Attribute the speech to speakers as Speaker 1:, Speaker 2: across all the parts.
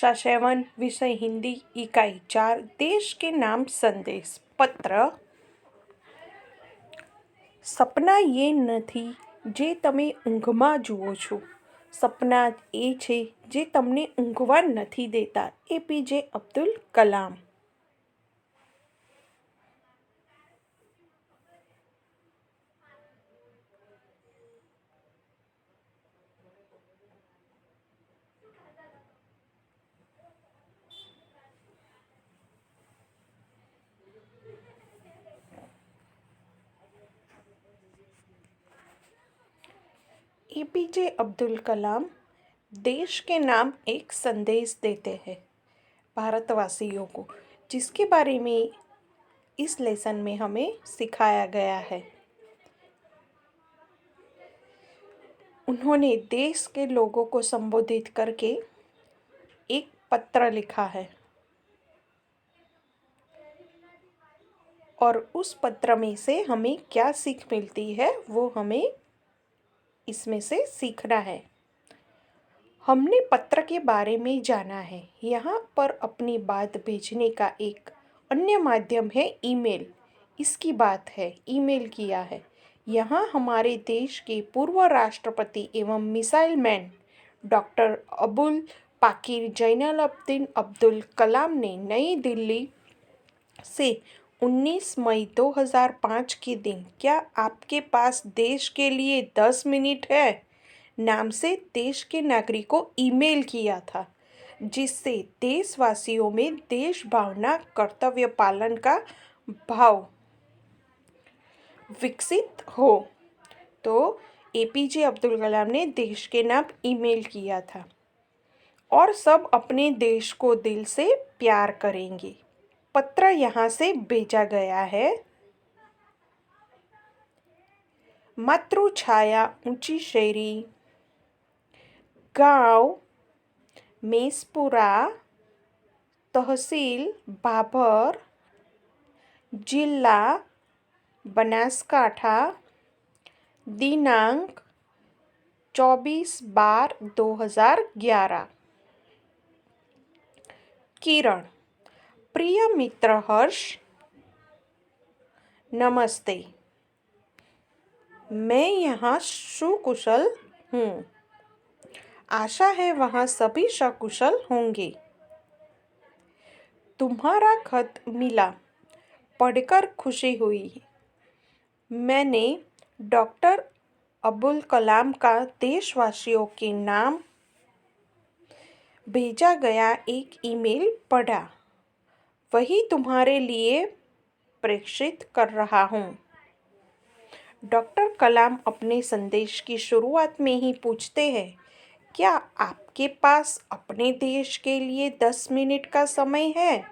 Speaker 1: कक्षा 7 विषय हिंदी इकाई 4 देश के नाम संदेश पत्र। સપના એ નથી જે તમે ઊંઘમાં જુઓ છો, સપના એ છે જે તમને ઊંઘવા નથી દેતા. એપીજે અબ્દુલ કલામ. एपीजे अब्दुल कलाम देश के नाम एक संदेश देते हैं भारतवासियों को, जिसके बारे में इस लेसन में हमें सिखाया गया है। उन्होंने देश के लोगों को संबोधित करके एक पत्र लिखा है और उस पत्र में से हमें क्या सीख मिलती है वो हमें इसमें से सीखना है। हमने पत्र के बारे में जाना है। यहाँ पर अपनी बात भेजने का एक अन्य माध्यम है ईमेल। इसकी बात है ईमेल किया है। यहाँ हमारे देश के पूर्व राष्ट्रपति एवं missile man doctor Abul Pakir Jainulabdeen Abdul Kalam ने नई दिल्ली से 19 मई 2005 के दिन "क्या आपके पास देश के लिए 10 मिनट है?" नाम से देश के नागरिकों को ईमेल किया था, जिससे देशवासियों में देश भावना, कर्तव्य पालन का भाव विकसित हो। तो एपीजे अब्दुल कलाम ने देश के नाम ईमेल किया था और सब अपने देश को दिल से प्यार करेंगे। पत्र यहाँ से भेजा गया है। मातृछाया ऊंची शेरी, गांव मेसपुरा, तहसील भाभर, जिला बनासकांठा, दिनांक 24/12/2011। किरण, प्रिय मित्र हर्ष, नमस्ते। मैं यहाँ सुकुशल हूँ। आशा है वहाँ सभी सकुशल होंगे। तुम्हारा खत मिला, पढ़कर खुशी हुई। मैंने डॉक्टर अबुल कलाम का देशवासियों के नाम भेजा गया एक ईमेल पढ़ा, वही तुम्हारे लिए प्रेषित कर रहा हूँ। डॉक्टर कलाम अपने संदेश की शुरुआत में ही पूछते हैं, क्या आपके पास अपने देश के लिए 10 मिनट का समय है?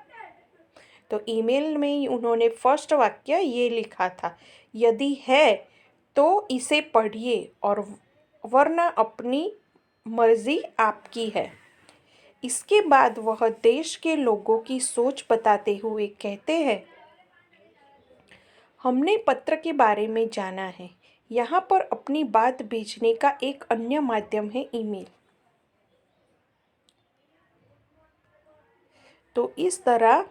Speaker 1: तो ईमेल में उन्होंने फर्स्ट वाक्य ये लिखा था, यदि है तो इसे पढ़िए और वरना अपनी मर्जी आपकी है। इसके बाद वह देश के लोगों की सोच बताते हुए कहते हैं, हमने पत्र के बारे में जाना है। यहाँ पर अपनी बात भेजने का एक अन्य माध्यम है ईमेल। तो इस तरह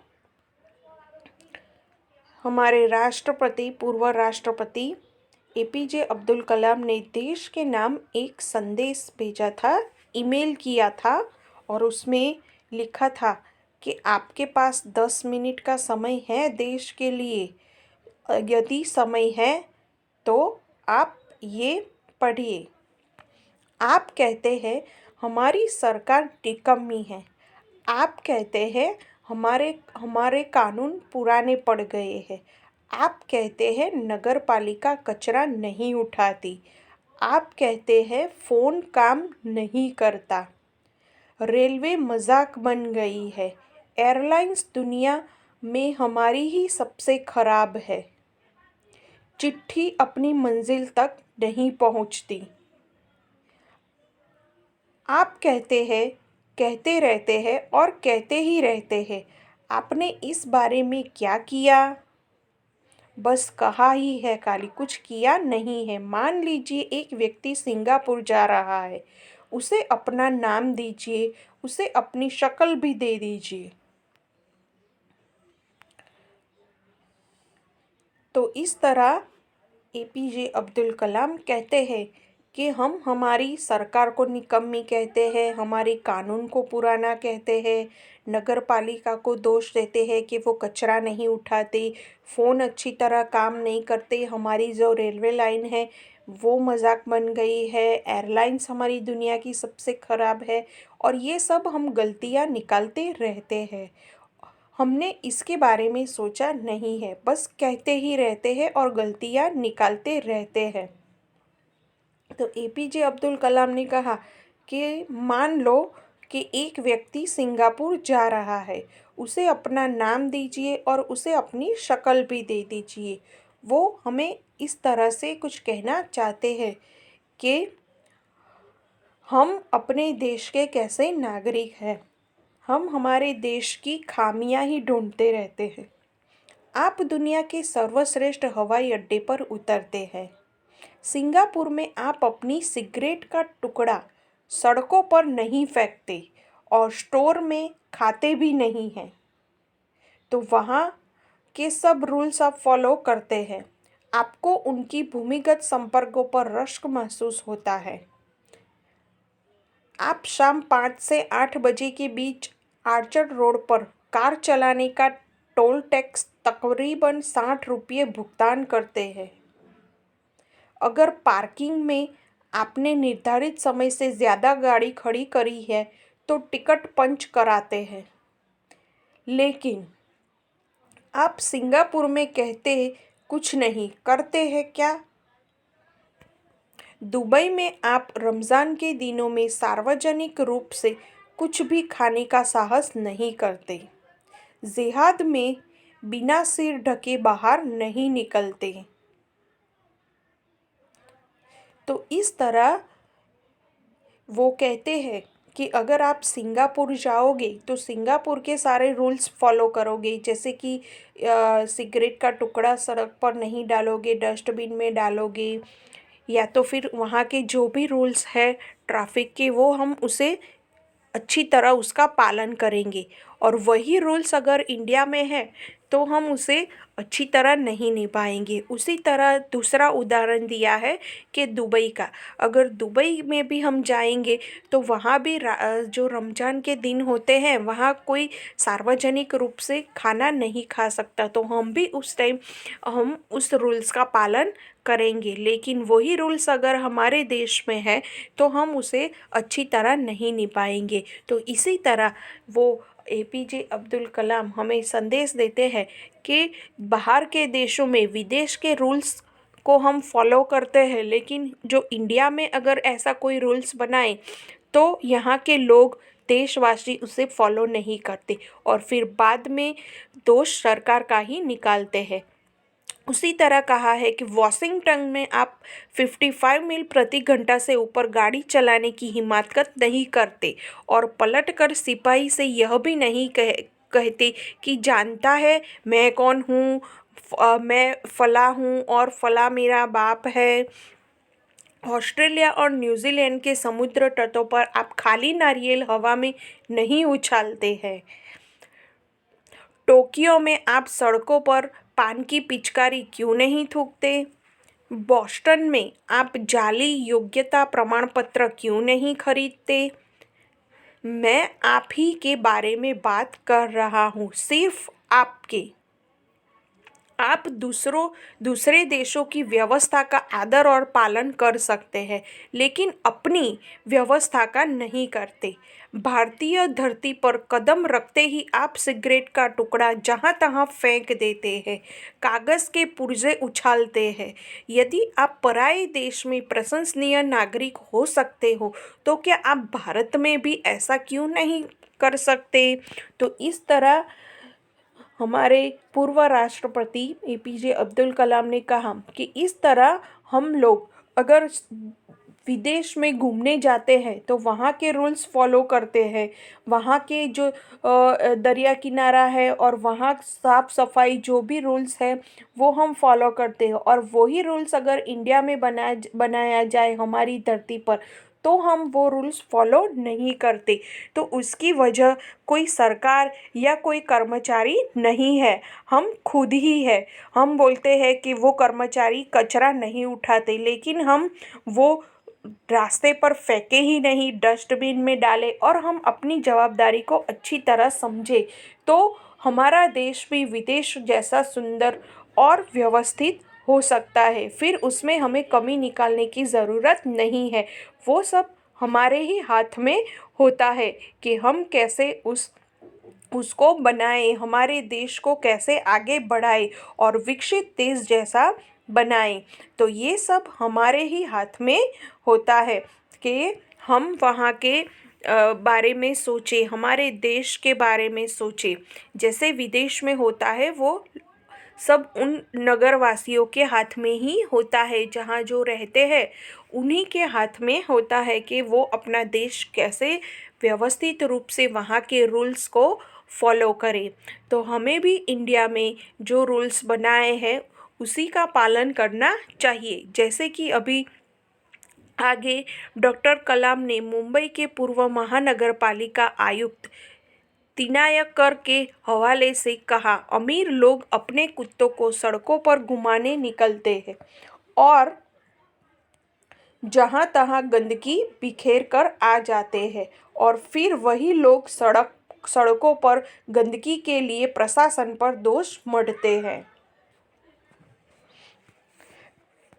Speaker 1: हमारे पूर्व राष्ट्रपति एपीजे अब्दुल कलाम ने देश के नाम एक संदेश भेजा था, ईमेल किया था और उसमें लिखा था कि आपके पास 10 मिनट का समय है देश के लिए। यदि समय है तो आप ये पढ़िए। आप कहते हैं हमारी सरकार निकम्मी है। आप कहते हैं हमारे कानून पुराने पड़ गए हैं। आप कहते हैं नगर पालिका कचरा नहीं उठाती। आप कहते हैं फ़ोन काम नहीं करता। रेलवे मजाक बन गई है। एयरलाइंस दुनिया में हमारी ही सबसे खराब है। चिट्ठी अपनी मंजिल तक नहीं पहुंचती। आप कहते रहते हैं और कहते ही रहते हैं। आपने इस बारे में क्या किया? बस कहा ही है, खाली कुछ किया नहीं है। मान लीजिए एक व्यक्ति सिंगापुर जा रहा है। उसे अपना नाम दीजिए, उसे अपनी शक्ल भी दे दीजिए। तो इस तरह एपीजे अब्दुल कलाम कहते हैं कि हम हमारी सरकार को निकम्मी कहते हैं, हमारे कानून को पुराना कहते हैं, नगर पालिका को दोष देते हैं कि वो कचरा नहीं उठाते, फ़ोन अच्छी तरह काम नहीं करते, हमारी जो रेलवे लाइन है वो मजाक बन गई है, एयरलाइंस हमारी दुनिया की सबसे ख़राब है, और ये सब हम गलतियाँ निकालते रहते हैं। हमने इसके बारे में सोचा नहीं है, बस कहते ही रहते हैं और गलतियाँ निकालते रहते हैं। तो एपीजे अब्दुल कलाम ने कहा कि मान लो कि एक व्यक्ति सिंगापुर जा रहा है, उसे अपना नाम दीजिए और उसे अपनी शक्ल भी दे दीजिए। वो हमें इस तरह से कुछ कहना चाहते हैं कि हम अपने देश के कैसे नागरिक हैं। हम हमारे देश की खामियां ही ढूंढते रहते हैं। आप दुनिया के सर्वश्रेष्ठ हवाई अड्डे पर उतरते हैं। सिंगापुर में आप अपनी सिगरेट का टुकड़ा सड़कों पर नहीं फेंकते और स्टोर में खाते भी नहीं हैं। तो वहाँ के सब रूल्स आप फॉलो करते हैं। आपको उनकी भूमिगत संपर्कों पर रश्क महसूस होता है। आप शाम 5 से 8 बजे के बीच आर्चर्ड रोड पर कार चलाने का टोल टैक्स तकरीबन 60 रुपये भुगतान करते हैं। अगर पार्किंग में आपने निर्धारित समय से ज़्यादा गाड़ी खड़ी करी है तो टिकट पंच कराते हैं। लेकिन आप सिंगापुर में कहते कुछ नहीं करते हैं क्या? दुबई में आप रमज़ान के दिनों में सार्वजनिक रूप से कुछ भी खाने का साहस नहीं करते। जिहाद में बिना सिर ढके बाहर नहीं निकलते। तो इस तरह वो कहते हैं कि अगर आप सिंगापुर जाओगे तो सिंगापुर के सारे रूल्स फॉलो करोगे, जैसे कि सिगरेट का टुकड़ा सड़क पर नहीं डालोगे, डस्टबिन में डालोगे, या तो फिर वहाँ के जो भी रूल्स है ट्रैफिक के वो हम उसे अच्छी तरह उसका पालन करेंगे। और वही रूल्स अगर इंडिया में है तो हम उसे अच्छी तरह नहीं निभाएंगे। उसी तरह दूसरा उदाहरण दिया है कि दुबई का, अगर दुबई में भी हम जाएंगे तो वहाँ भी जो रमज़ान के दिन होते हैं वहाँ कोई सार्वजनिक रूप से खाना नहीं खा सकता, तो हम भी उस टाइम हम उस रूल्स का पालन करेंगे। लेकिन वही रूल्स अगर हमारे देश में है तो हम उसे अच्छी तरह नहीं निभाएंगे। तो इसी तरह वो एपीजे अब्दुल कलाम हमें संदेश देते हैं कि बाहर के देशों में विदेश के रूल्स को हम फॉलो करते हैं, लेकिन जो इंडिया में अगर ऐसा कोई रूल्स बनाए तो यहाँ के लोग देशवासी उसे फॉलो नहीं करते और फिर बाद में दोष सरकार का ही निकालते हैं। उसी तरह कहा है कि वॉशिंगटन में आप 55 मील प्रति घंटा से ऊपर गाड़ी चलाने की हिम्मत नहीं करते और पलटकर सिपाही से यह भी नहीं कहते कि जानता है मैं कौन हूँ, मैं फला हूँ और फला मेरा बाप है। ऑस्ट्रेलिया और न्यूजीलैंड के समुद्र तटों पर आप खाली नारियल हवा में नहीं उछालते हैं। टोक्यो में आप सड़कों पर पान की पिचकारी क्यों नहीं थूकते? बॉस्टन में आप जाली योग्यता प्रमाण पत्र क्यों नहीं खरीदते? मैं आप ही के बारे में बात कर रहा हूँ, सिर्फ आपके। आप दूसरे देशों की व्यवस्था का आदर और पालन कर सकते हैं, लेकिन अपनी व्यवस्था का नहीं करते। भारतीय धरती पर कदम रखते ही आप सिगरेट का टुकड़ा जहाँ तहाँ फेंक देते हैं, कागज़ के पुर्जे उछालते हैं। यदि आप पराये देश में प्रशंसनीय नागरिक हो सकते हो तो क्या आप भारत में भी ऐसा क्यों नहीं कर सकते? तो इस तरह हमारे पूर्व राष्ट्रपति एपीजे अब्दुल कलाम ने कहा कि इस तरह हम लोग अगर विदेश में घूमने जाते हैं तो वहाँ के रूल्स फॉलो करते हैं, वहाँ के जो दरिया किनारा है और वहाँ साफ़ सफाई जो भी रूल्स है वो हम फॉलो करते हैं, और वही रूल्स अगर इंडिया में बनाया जाए हमारी धरती पर तो हम वो रूल्स फॉलो नहीं करते। तो उसकी वजह कोई सरकार या कोई कर्मचारी नहीं है, हम खुद ही है। हम बोलते हैं कि वो कर्मचारी कचरा नहीं उठाते, लेकिन हम वो रास्ते पर फेंके ही नहीं, डस्टबिन में डाले और हम अपनी जवाबदारी को अच्छी तरह समझे, तो हमारा देश भी विदेश जैसा सुंदर और व्यवस्थित हो सकता है। फिर उसमें हमें कमी निकालने की ज़रूरत नहीं है। वो सब हमारे ही हाथ में होता है कि हम कैसे उसको बनाएं, हमारे देश को कैसे आगे बढ़ाएं और विकसित देश जैसा बनाएं। तो ये सब हमारे ही हाथ में होता है कि हम वहाँ के बारे में सोचें, हमारे देश के बारे में सोचें। जैसे विदेश में होता है वो सब उन नगरवासियों के हाथ में ही होता है, जहाँ जो रहते हैं उन्हीं के हाथ में होता है कि वो अपना देश कैसे व्यवस्थित रूप से वहाँ के रूल्स को फॉलो करें। तो हमें भी इंडिया में जो रूल्स बनाए हैं उसी का पालन करना चाहिए। जैसे कि अभी आगे डॉक्टर कलाम ने मुंबई के पूर्व महानगर पालिका आयुक्त तिनायकर के हवाले से कहा, अमीर लोग अपने कुत्तों को सड़कों पर घुमाने निकलते हैं और जहाँ तहाँ गंदगी बिखेर कर आ जाते हैं और फिर वही लोग सड़कों पर गंदगी के लिए प्रशासन पर दोष मढ़ते हैं।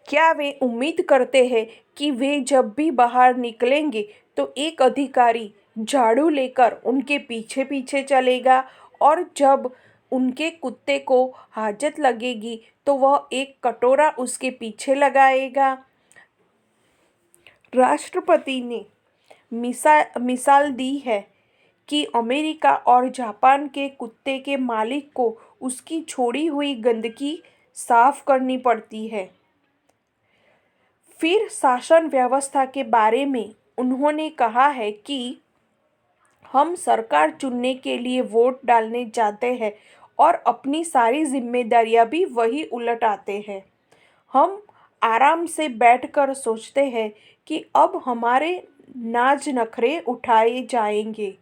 Speaker 1: क्या वे उम्मीद करते हैं कि वे जब भी बाहर निकलेंगे तो एक अधिकारी झाड़ू लेकर उनके पीछे पीछे चलेगा और जब उनके कुत्ते को हाजत लगेगी तो वह एक कटोरा उसके पीछे लगाएगा? राष्ट्रपति ने मिसाल दी है कि अमेरिका और जापान के कुत्ते के मालिक को उसकी छोड़ी हुई गंदगी साफ करनी पड़ती है। फिर शासन व्यवस्था के बारे में उन्होंने कहा है कि हम सरकार चुनने के लिए वोट डालने जाते हैं और अपनी सारी जिम्मेदारियां भी वही उलट आते हैं। हम आराम से बैठकर सोचते हैं कि अब हमारे नाज नखरे उठाए जाएंगे।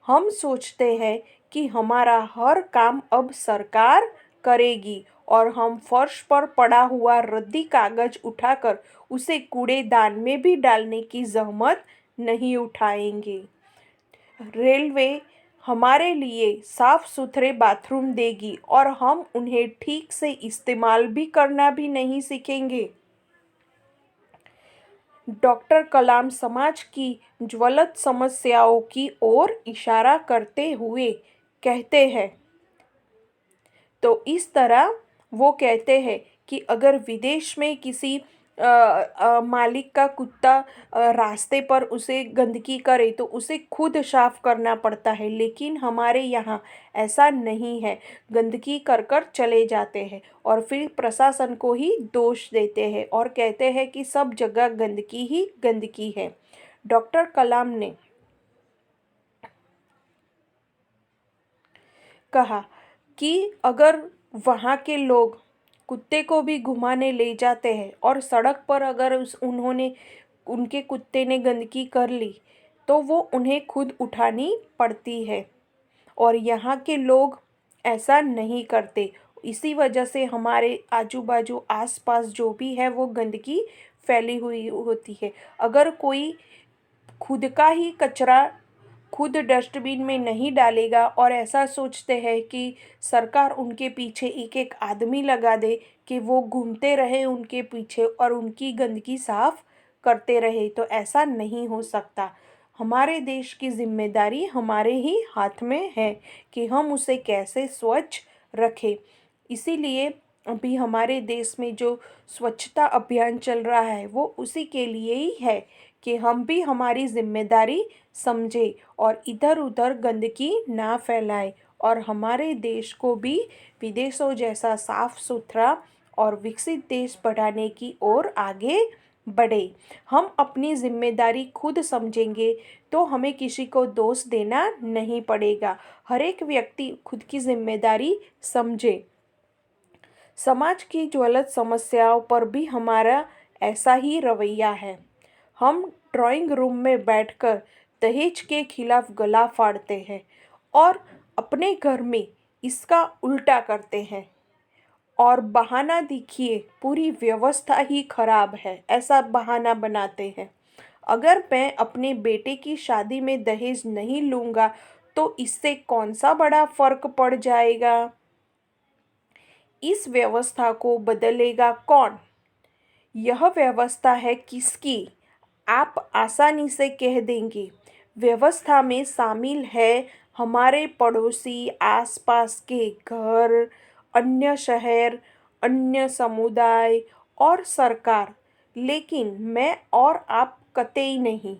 Speaker 1: हम सोचते हैं कि हमारा हर काम अब सरकार करेगी और हम फर्श पर पड़ा हुआ रद्दी कागज उठाकर उसे कूड़ेदान में भी डालने की जहमत नहीं उठाएंगे। रेलवे हमारे लिए साफ सुथरे बाथरूम देगी और हम उन्हें ठीक से इस्तेमाल भी करना भी नहीं सीखेंगे। डॉक्टर कलाम समाज की ज्वलंत समस्याओं की ओर इशारा करते हुए कहते हैं, तो इस तरह वो कहते हैं कि अगर विदेश में किसी मालिक का कुत्ता रास्ते पर उसे गंदगी करे तो उसे खुद साफ करना पड़ता है, लेकिन हमारे यहाँ ऐसा नहीं है। गंदगी कर कर चले जाते हैं और फिर प्रशासन को ही दोष देते हैं और कहते हैं कि सब जगह गंदगी ही गंदगी है। डॉक्टर कलाम ने कहा कि अगर वहाँ के लोग कुत्ते को भी घुमाने ले जाते हैं और सड़क पर अगर उन्होंने उनके कुत्ते ने गंदगी कर ली तो वो उन्हें खुद उठानी पड़ती है और यहाँ के लोग ऐसा नहीं करते। इसी वजह से हमारे आजू बाजू आसपास जो भी है वो गंदगी फैली हुई होती है। अगर कोई खुद का ही कचरा खुद डस्टबिन में नहीं डालेगा और ऐसा सोचते हैं कि सरकार उनके पीछे एक एक आदमी लगा दे कि वो घूमते रहे उनके पीछे और उनकी गंदगी साफ करते रहे, तो ऐसा नहीं हो सकता। हमारे देश की जिम्मेदारी हमारे ही हाथ में है कि हम उसे कैसे स्वच्छ रखें। इसीलिए अभी हमारे देश में जो स्वच्छता अभियान चल रहा है वो उसी के लिए ही है कि हम भी हमारी जिम्मेदारी समझें और इधर उधर गंदगी ना फैलाएं और हमारे देश को भी विदेशों जैसा साफ सुथरा और विकसित देश बनाने की ओर आगे बढ़े। हम अपनी जिम्मेदारी खुद समझेंगे तो हमें किसी को दोष देना नहीं पड़ेगा। हर एक व्यक्ति खुद की जिम्मेदारी समझे। समाज की ज्वलंत समस्याओं पर भी हमारा ऐसा ही रवैया है। हम ड्राइंग रूम में बैठकर दहेज के खिलाफ गला फाड़ते हैं और अपने घर में इसका उल्टा करते हैं और बहाना देखिए पूरी व्यवस्था ही खराब है ऐसा बहाना बनाते हैं। अगर मैं अपने बेटे की शादी में दहेज नहीं लूंगा तो इससे कौन सा बड़ा फर्क पड़ जाएगा। इस व्यवस्था को बदलेगा कौन। यह व्यवस्था है किसकी। आप आसानी से कह देंगे। व्यवस्था में शामिल है हमारे पड़ोसी, आसपास के घर, अन्य शहर, अन्य समुदाय और सरकार। लेकिन मैं और आप कतई नहीं।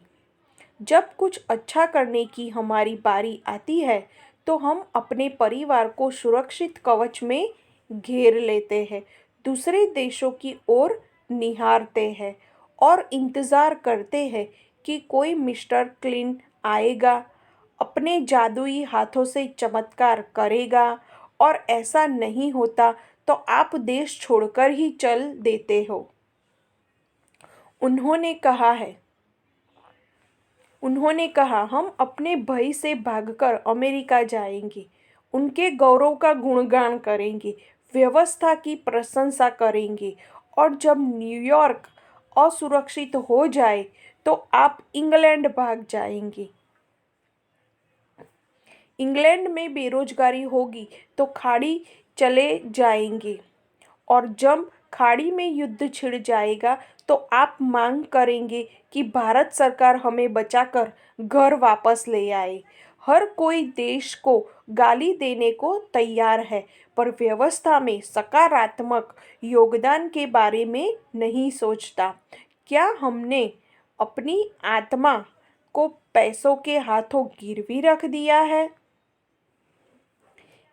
Speaker 1: जब कुछ अच्छा करने की हमारी बारी आती है तो हम अपने परिवार को सुरक्षित कवच में घेर लेते हैं, दूसरे देशों की ओर निहारते हैं और इंतज़ार करते हैं कि कोई मिस्टर क्लीन आएगा, अपने जादुई हाथों से चमत्कार करेगा। और ऐसा नहीं होता तो आप देश छोड़कर ही चल देते हो। उन्होंने कहा है उन्होंने कहा हम अपने भय से भागकर अमेरिका जाएंगे, उनके गौरव का गुणगान करेंगे, व्यवस्था की प्रशंसा करेंगे और जब न्यूयॉर्क असुरक्षित हो जाए तो आप इंग्लैंड भाग जाएंगे। इंग्लैंड में बेरोजगारी होगी तो खाड़ी चले जाएंगे और जब खाड़ी में युद्ध छिड़ जाएगा तो आप मांग करेंगे कि भारत सरकार हमें बचाकर घर वापस ले आए। हर कोई देश को गाली देने को तैयार है पर व्यवस्था में सकारात्मक योगदान के बारे में नहीं सोचता। क्या हमने अपनी आत्मा को पैसों के हाथों गिरवी रख दिया है।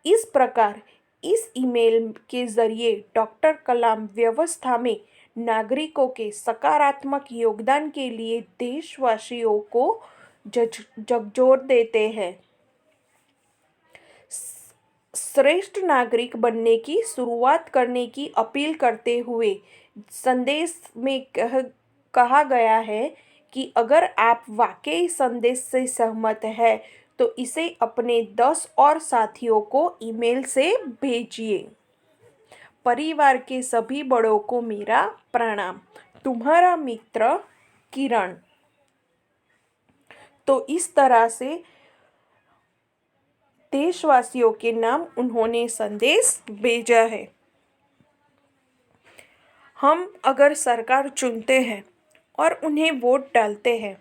Speaker 1: इस प्रकार इस ईमेल के जरिए डॉक्टर कलाम व्यवस्था में नागरिकों के सकारात्मक योगदान के लिए देशवासियों को झकझोर देते हैं। श्रेष्ठ नागरिक बनने की शुरुआत करने की अपील करते हुए संदेश में कहा गया है कि अगर आप वाकई संदेश से सहमत हैं तो इसे अपने 10 और साथियों को ईमेल से भेजिए। परिवार के सभी बड़ों को मेरा प्रणाम। तुम्हारा मित्र किरण। तो इस तरह से देशवासियों के नाम उन्होंने संदेश भेजा है। हम अगर सरकार चुनते हैं और उन्हें वोट डालते हैं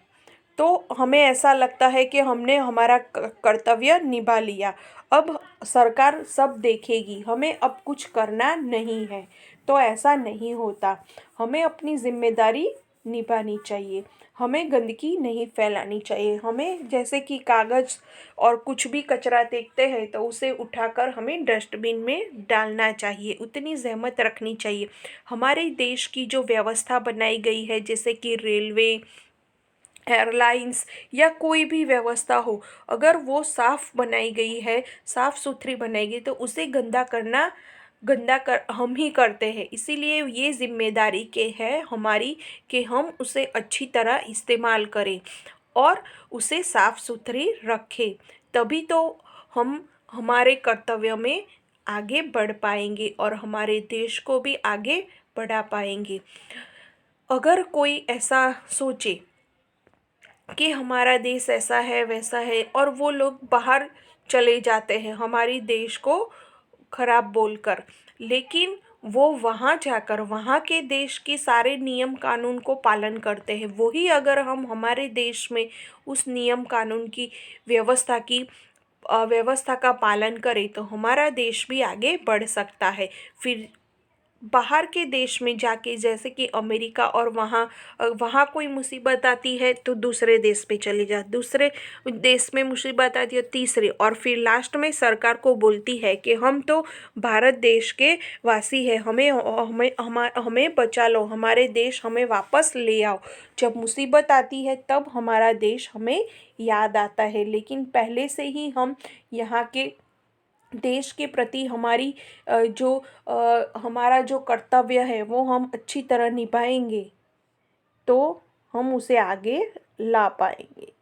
Speaker 1: तो हमें ऐसा लगता है कि हमने हमारा कर्तव्य निभा लिया, अब सरकार सब देखेगी, हमें अब कुछ करना नहीं है। तो ऐसा नहीं होता। हमें अपनी जिम्मेदारी निभानी चाहिए। हमें गंदगी नहीं फैलानी चाहिए। हमें जैसे कि कागज़ और कुछ भी कचरा देखते हैं तो उसे उठाकर हमें डस्टबिन में डालना चाहिए, उतनी ज़हमत रखनी चाहिए। हमारे देश की जो व्यवस्था बनाई गई है जैसे कि रेलवे, एयरलाइंस या कोई भी व्यवस्था हो, अगर वो साफ़ बनाई गई है, साफ़ सुथरी बनाई गई तो उसे गंदा कर हम ही करते हैं। इसीलिए ये जिम्मेदारी के है हमारी कि हम उसे अच्छी तरह इस्तेमाल करें और उसे साफ़ सुथरी रखें। तभी तो हम हमारे कर्तव्य में आगे बढ़ पाएंगे और हमारे देश को भी आगे बढ़ा पाएंगे। अगर कोई ऐसा सोचे कि हमारा देश ऐसा है वैसा है और वो लोग बाहर चले जाते हैं हमारी देश को खराब बोलकर, लेकिन वो वहाँ जाकर वहाँ के देश के सारे नियम कानून को पालन करते हैं, वही अगर हम हमारे देश में उस नियम कानून की व्यवस्था का पालन करें तो हमारा देश भी आगे बढ़ सकता है। फिर बाहर के देश में जाके जैसे कि अमेरिका और वहाँ कोई मुसीबत आती है तो दूसरे देश पे चले जा, दूसरे देश में मुसीबत आती है तीसरे, और फिर लास्ट में सरकार को बोलती है कि हम तो भारत देश के वासी हैं, हमें हमें हमें बचा लो, हमारे देश हमें वापस ले आओ। जब मुसीबत आती है तब हमारा देश हमें याद आता है, लेकिन पहले से ही हम यहाँ के देश के प्रति हमारा जो कर्तव्य है वो हम अच्छी तरह निभाएंगे तो हम उसे आगे ला पाएंगे।